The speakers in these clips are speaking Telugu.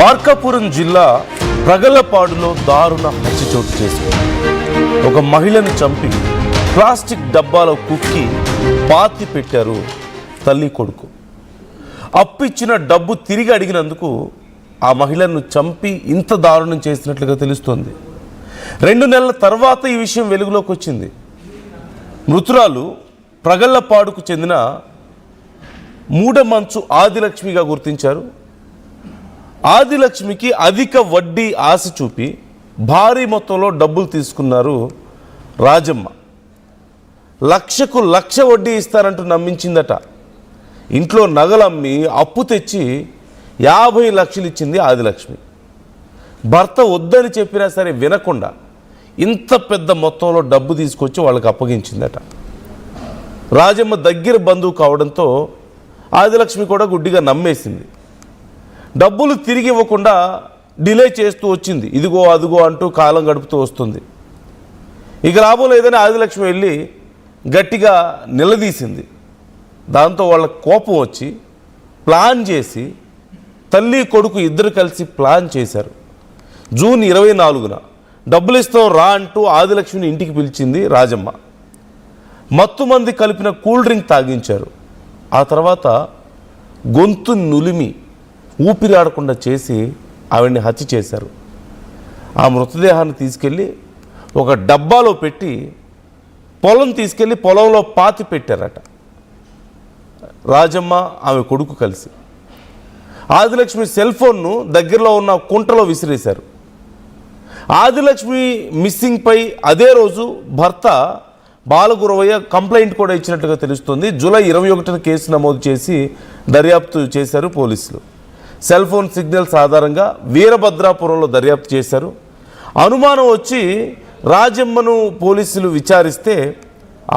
మార్కాపురం జిల్లా ప్రగల్లపాడులో దారుణ హత్య చోటు చేసుకుంది. ఒక మహిళను చంపి ప్లాస్టిక్ డబ్బాలో కుక్కి పాతి పెట్టారు తల్లి కొడుకు. అప్పిచ్చిన డబ్బు తిరిగి అడిగినందుకు ఆ మహిళను చంపి ఇంత దారుణం చేసినట్లుగా తెలుస్తోంది. 2 నెలల తర్వాత ఈ విషయం వెలుగులోకి వచ్చింది. మృతురాలు ప్రగల్లపాడుకు చెందిన మూడమంచు ఆదిలక్ష్మిగా గుర్తించారు. ఆదిలక్ష్మికి అధిక వడ్డీ ఆశ చూపి భారీ మొత్తంలో డబ్బులు తీసుకున్నారు రాజమ్మ. 1,00,000కు 1,00,000 వడ్డీ ఇస్తారంటూ నమ్మించిందట. ఇంట్లో నగలమ్మి అప్పు తెచ్చి 50 లక్షలు ఇచ్చింది ఆదిలక్ష్మి. భర్త వద్దని చెప్పినా సరే వినకుండా ఇంత పెద్ద మొత్తంలో డబ్బు తీసుకొచ్చి వాళ్ళకి అప్పగించిందట. రాజమ్మ దగ్గర బంధువు కావడంతో ఆదిలక్ష్మి కూడా గుడ్డిగా నమ్మేసింది. డబ్బులు తిరిగి ఇవ్వకుండా డిలే చేస్తూ వచ్చింది. ఇదిగో అదిగో అంటూ కాలం గడుపుతూ వస్తుంది. ఇక లాభం లేదని ఆదిలక్ష్మి వెళ్ళి గట్టిగా నిలదీసింది. దాంతో వాళ్ళ కోపం వచ్చి ప్లాన్ చేసి తల్లి కొడుకు ఇద్దరు కలిసి ప్లాన్ చేశారు. జూన్ 24న డబ్బులు ఇస్తాం రా అంటూ ఆదిలక్ష్మిని ఇంటికి పిలిచింది రాజమ్మ. మత్తుమంది కలిపిన కూల్ డ్రింక్ తాగించారు. ఆ తర్వాత గొంతు నులిమి ఊపిరాడకుండా చేసి ఆవిడ్ని హత్య చేశారు. ఆ మృతదేహాన్ని తీసుకెళ్ళి ఒక డబ్బాలో పెట్టి తీసుకెళ్ళి పొలంలో పాతి పెట్టారట రాజమ్మ ఆమె కొడుకు కలిసి. ఆదిలక్ష్మి సెల్ ఫోన్ను దగ్గరలో ఉన్న కుంటలో విసిరేశారు. ఆదిలక్ష్మి మిస్సింగ్పై అదే రోజు భర్త బాలగురవయ్య కంప్లైంట్ కూడా ఇచ్చినట్టుగా తెలుస్తుంది. జూలై 21న కేసు నమోదు చేసి దర్యాప్తు చేశారు పోలీసులు. సెల్ ఫోన్ సిగ్నల్స్ ఆధారంగా వీరభద్రాపురంలో దర్యాప్తు చేశారు. అనుమానం వచ్చి రాజమ్మను పోలీసులు విచారిస్తే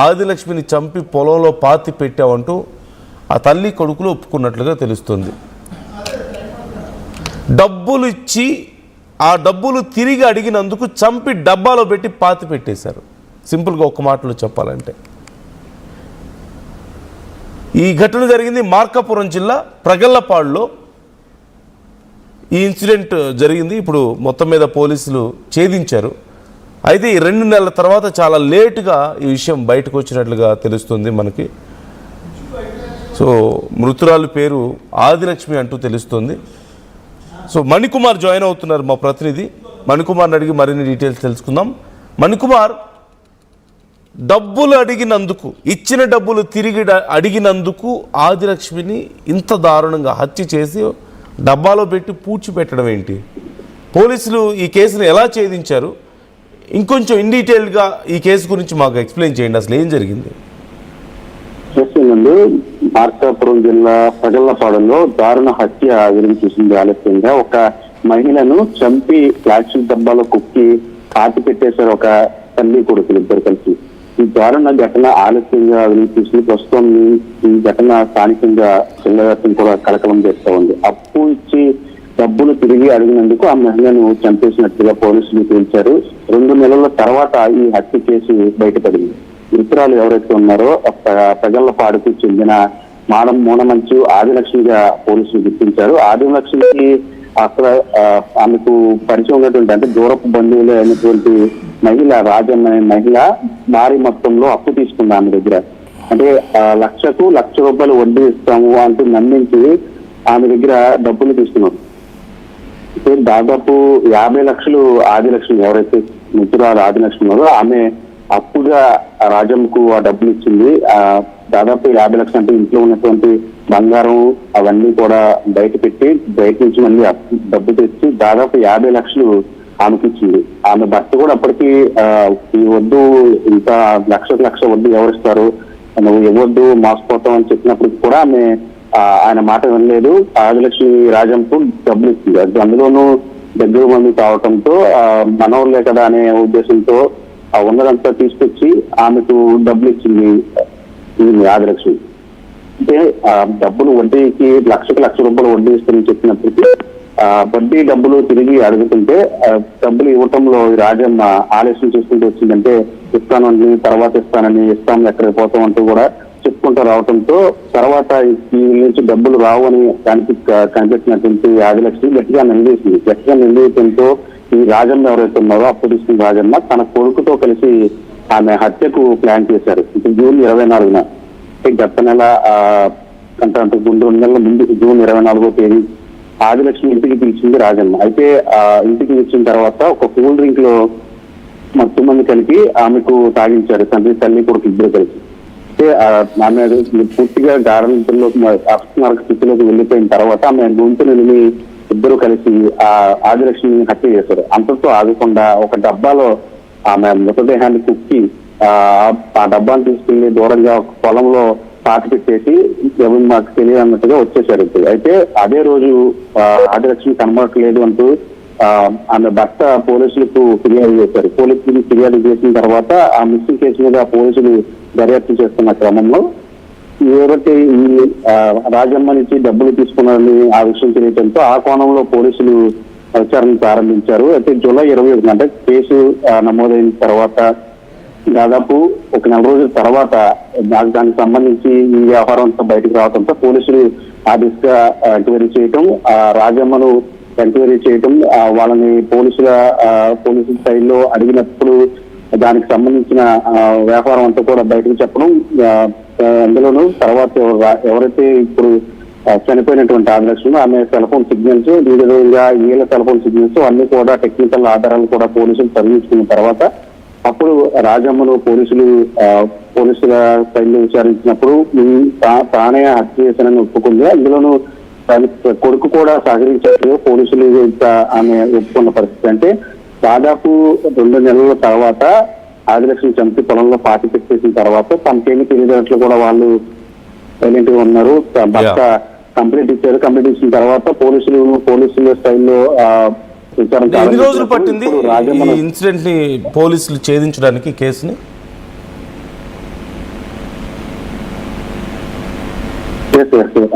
ఆదిలక్ష్మిని చంపి పొలంలో పాతి పెట్టామంటూ ఆ తల్లి కొడుకులు ఒప్పుకున్నట్లుగా తెలుస్తుంది. డబ్బులు ఇచ్చి ఆ డబ్బులు తిరిగి అడిగినందుకు చంపి డబ్బాలో పెట్టి పాతి పెట్టేశారు. సింపుల్గా ఒక్క మాటలో చెప్పాలంటే ఈ ఘటన జరిగింది మార్కాపురం జిల్లా ప్రగల్లపాడులో. ఈ ఇన్సిడెంట్ జరిగింది. ఇప్పుడు మొత్తం మీద పోలీసులు ఛేదించారు. అయితే ఈ 2 నెలల తర్వాత చాలా లేటుగా ఈ విషయం బయటకు వచ్చినట్లుగా తెలుస్తుంది మనకి. సో మృతురాలు పేరు ఆదిలక్ష్మి అంటూ తెలుస్తుంది. సో మణికుమార్ జాయిన్ అవుతున్నారు, మా ప్రతినిధి. మణికుమార్ని అడిగి మరిన్ని డీటెయిల్స్ తెలుసుకుందాం. మణికుమార్, డబ్బులు అడిగినందుకు, ఇచ్చిన డబ్బులు తిరిగి అడిగినందుకు ఆదిలక్ష్మిని ఇంత దారుణంగా హత్య చేసి డబ్బాలో పెట్టి పూడ్చిపెట్టడం ఏంటి? పోలీసులు ఈ కేసును ఎలా ఛేదించారు? ఇంకొంచెం ఇన్ డీటెయిల్గా ఈ కేసు గురించి మాకు ఎక్స్ప్లెయిన్ చేయండి. అసలు ఏం జరిగింది? చేస్తుందండి. మార్కాపురం జిల్లా ప్రగల్లపాడులో దారుణ హత్య గురించి చూసింది. ఆలస్యంగా ఒక మహిళను చంపి ప్లాస్టిక్ డబ్బాలో కుక్కి పాతి పెట్టేశారు ఒక తల్లి కొడుకులు ఇద్దరు కలిసి. ఈ దారుణ ఘటన ఆలస్యంగా చూసి ప్రస్తుతం ఈ ఘటన స్థానికంగా జిల్లావ్యాప్తం కూడా కలకలం చేస్తూ ఉంది. అప్పు ఇచ్చి డబ్బులు తిరిగి అడిగినందుకు ఆ మహిళను చంపేసినట్టుగా పోలీసులు తేల్చారు. 2 నెలల తర్వాత ఈ హత్య కేసు బయటపడింది. మృతురాలు ఎవరైతే ఉన్నారో ప్రగల్లపాడుకు చెందిన మూడమంచు ఆదిలక్ష్మిగా పోలీసులు గుర్తించారు. ఆదిలక్ష్మికి అక్కడ ఆమెకు పరిచయం ఉన్నటువంటి, అంటే దూరపు బంధువులు అయినటువంటి మహిళ రాజమ్మ అనే మహిళ భారీ మొత్తంలో అప్పు తీసుకుంది ఆమె దగ్గర. అంటే 1,00,000కు 1,00,000 రూపాయలు వడ్డీ ఇస్తాము అంటూ నమ్మించి ఆమె దగ్గర డబ్బులు తీసుకున్నాం. దాదాపు 50 లక్షలు ఆదిలక్ష్మి, ఎవరైతే మృతురాలు ఆదిలక్ష్మి ఉన్నారో ఆమె అప్పుగా రాజమ్మకు ఆ డబ్బులు ఇచ్చింది. దాదాపు 50 లక్షలు అంటే ఇంట్లో ఉన్నటువంటి బంగారం అవన్నీ కూడా బయట నుంచి మళ్ళీ డబ్బు తెచ్చి దాదాపు 50 లక్షలు ఆమెకి ఇచ్చింది. ఆమె భర్త కూడా అప్పటికి ఈ వద్దు, ఇంత 1,00,000 వడ్డీ ఎవరిస్తారు, నువ్వు ఇవ్వద్దు మోసపోతాం అని చెప్పినప్పటికి కూడా ఆమె ఆయన మాట వినలేదు. ఆదిలక్ష్మి రాజమ్మకు డబ్బులు ఇచ్చింది. అందులోనూ దగ్గర మంది కావటంతో మనోర్లే కదా అనే ఉద్దేశంతో ఉన్నదంతా తీసుకొచ్చి ఆమెకు డబ్బులు ఇచ్చింది ఆదిలక్ష్మి. అంటే డబ్బులు వడ్డీకి 1,00,000కు 1,00,000 రూపాయలు వడ్డీ ఇస్తానని చెప్పినప్పటికీ వడ్డీ డబ్బులు తిరిగి అడుగుతుంటే డబ్బులు ఇవ్వటంలో రాజమ్మ ఆలస్యం చేసుకుంటూ వచ్చిందంటే ఇస్తానని, తర్వాత ఇస్తాం ఎక్కడికి పోతాం అంటూ కూడా చెప్పుకుంటూ రావడంతో తర్వాత ఈ నుంచి డబ్బులు రావు అని కనిపెట్టినటువంటి ఆదిలక్ష్మి గట్టిగా నిలదీసింది. గట్టిగా నిలదీయడంతో ఈ రాజమ్మ ఎవరైతే ఉన్నారో అప్పుడు ఇస్తున్న రాజమ్మ తన కొడుకుతో కలిసి ఆమె హత్యకు ప్లాన్ చేశారు. జూన్ 24న గత నెల అంటే 2 నెలల ముందు జూన్ 24వ తేదీ ఆదిలక్ష్మి ఇంటికి పిలిచింది రాజమ్మ. అయితే ఇంటికి వచ్చిన తర్వాత ఒక కూల్ డ్రింక్ లో మొత్తం మంది కలిపి ఆమెకు తాగించారు, తండ్రి తల్లి కొడుకు ఇద్దరు కలిసి. అయితే ఆమె పూర్తిగా గాఢనిద్రలోకి అపస్మారక స్థితిలోకి వెళ్ళిపోయిన తర్వాత ఆమె గొంతు నిలిమి ఇద్దరు కలిసి ఆ ఆదిలక్ష్మి హత్య చేశారు. అంతతో ఆగకుండా ఒక డబ్బాలో ఆమె మృతదేహాన్ని కుక్కి ఆ డబ్బాను తీసుకెళ్లి దూరంగా ఒక పొలంలో పాతి పెట్టేసి ఎవరు మాకు తెలియదు అన్నట్టుగా వచ్చేసారు. అయితే అదే రోజు ఆదిలక్ష్మి కనబడట్లేదు అంటూ ఆమె భర్త పోలీసులకు ఫిర్యాదు చేశారు. పోలీసులకు ఫిర్యాదు చేసిన తర్వాత ఆ మిస్సింగ్ కేసు మీద పోలీసులు దర్యాప్తు చేస్తున్న క్రమంలో ఎవరైతే ఈ రాజమ్మ నుంచి డబ్బులు తీసుకున్నారని ఆ విషయం తెలియడంతో ఆ కోణంలో పోలీసులు విచారణ ప్రారంభించారు. అయితే జూలై 21 అంటే కేసు నమోదైన తర్వాత దాదాపు ఒక 4 రోజుల తర్వాత దానికి సంబంధించి ఈ వ్యవహారం అంతా బయటకు రావడంతో పోలీసులు ఆ దిశగా ఎంక్వైరీ చేయటం, రాజమ్మను ఎంక్వైరీ చేయటం, వాళ్ళని పోలీసుల స్థాయిలో అడిగినప్పుడు దానికి సంబంధించిన వ్యవహారం అంతా కూడా బయటకు చెప్పడం, అందులోనూ తర్వాత ఎవరైతే ఇప్పుడు చనిపోయినటువంటి ఆదిలక్ష్మి ఆమె సెల్ ఫోన్ సిగ్నల్స్, వివిధంగా వీళ్ళ సెల్ ఫోన్ సిగ్నల్స్ అన్ని కూడా టెక్నికల్ ఆధారాలు కూడా పోలీసులు తరలించుకున్న తర్వాత అప్పుడు రాజమ్మను పోలీసుల స్థాయిలో విచారించినప్పుడు తానే హత్య చేశానని ఒప్పుకుంది. అందులోనూ కొడుకు కూడా సహకరించారు. పోలీసులు ఆమె ఒప్పుకున్న పరిస్థితి. అంటే దాదాపు 2 నెలల తర్వాత ఆదిలక్ష్మి చంపి పొలంలో పాతి పెట్టేసిన తర్వాత తమకేమీ తెలియనట్లు కూడా వాళ్ళు సైలెంట్ గా ఉన్నారు. భర్త కంప్లైంట్ ఇచ్చారు. కంప్లైంట్ ఇచ్చిన తర్వాత పోలీసుల స్థాయిలో ఎన్ని రోజులు పట్టింది ఈ ఇన్సిడెంట్ ని పోలీసులు ఛేదించడానికి కేసుని?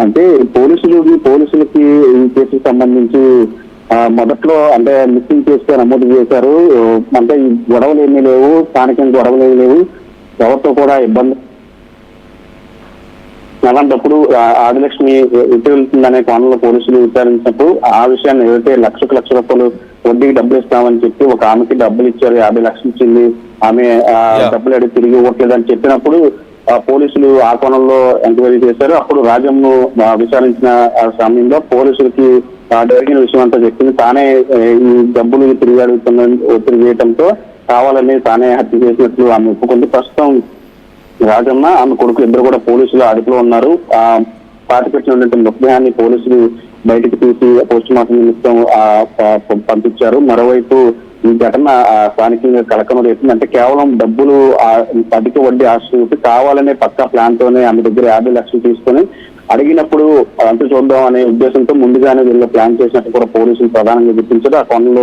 అంటే పోలీసులకి ఈ కేసుకు సంబంధించి మొదట్లో అంటే మిస్సింగ్ కేసుగా నమోదు చేశారు. అంటే ఈ గొడవలు ఏమీ లేవు, స్థానికంగా గొడవలు ఏమీ లేవు, ఎవరితో కూడా ఇబ్బంది. అలాంటప్పుడు ఆదిలక్ష్మి ఎటు వెళ్తుందనే కోణంలో పోలీసులు విచారించినప్పుడు ఆ విషయాన్ని ఏదైతే లక్ష రూపాయలు వడ్డీకి డబ్బులు ఇస్తామని చెప్పి ఒక ఆమెకి డబ్బులు ఇచ్చారు, 50 లక్షలు ఇచ్చింది, ఆమె డబ్బులు అడిగి తిరిగి ఇవ్వట్లేదని చెప్పినప్పుడు పోలీసులు ఆ కోణంలో ఎంక్వైరీ చేశారు. అప్పుడు రాజమ్ను విచారించిన సమయంలో పోలీసులకి జరిగిన విషయం అంతా చెప్పింది. తానే ఈ డబ్బులు తిరిగి ఒత్తిడి చేయడంతో కావాలని తానే హత్య చేసినట్లు ఆమె ఒప్పుకుంది. ప్రస్తుతం రాజమ్మ ఆమె కొడుకు ఇద్దరు కూడా పోలీసులు అదుపులో ఉన్నారు. పాతి పెట్టినటువంటి మృతదేహాన్ని పోలీసులు బయటకు తీసి పోస్ట్ మార్టం నిమిత్తం పంపించారు. మరోవైపు ఈ ఘటన స్థానికంగా కలకలం రేపింది. అంటే కేవలం డబ్బులు అధిక వడ్డీ ఆశ చూపి కావాలనే పక్కా ప్లాన్ తోనే ఆమె దగ్గర 50 లక్షలు తీసుకొని అడిగినప్పుడు అంత చూద్దాం అనే ఉద్దేశంతో ముందుగానే వీళ్ళు ప్లాన్ చేసినట్టు కూడా పోలీసులు ప్రధానంగా గుర్తించారు. ఆ కోణంలో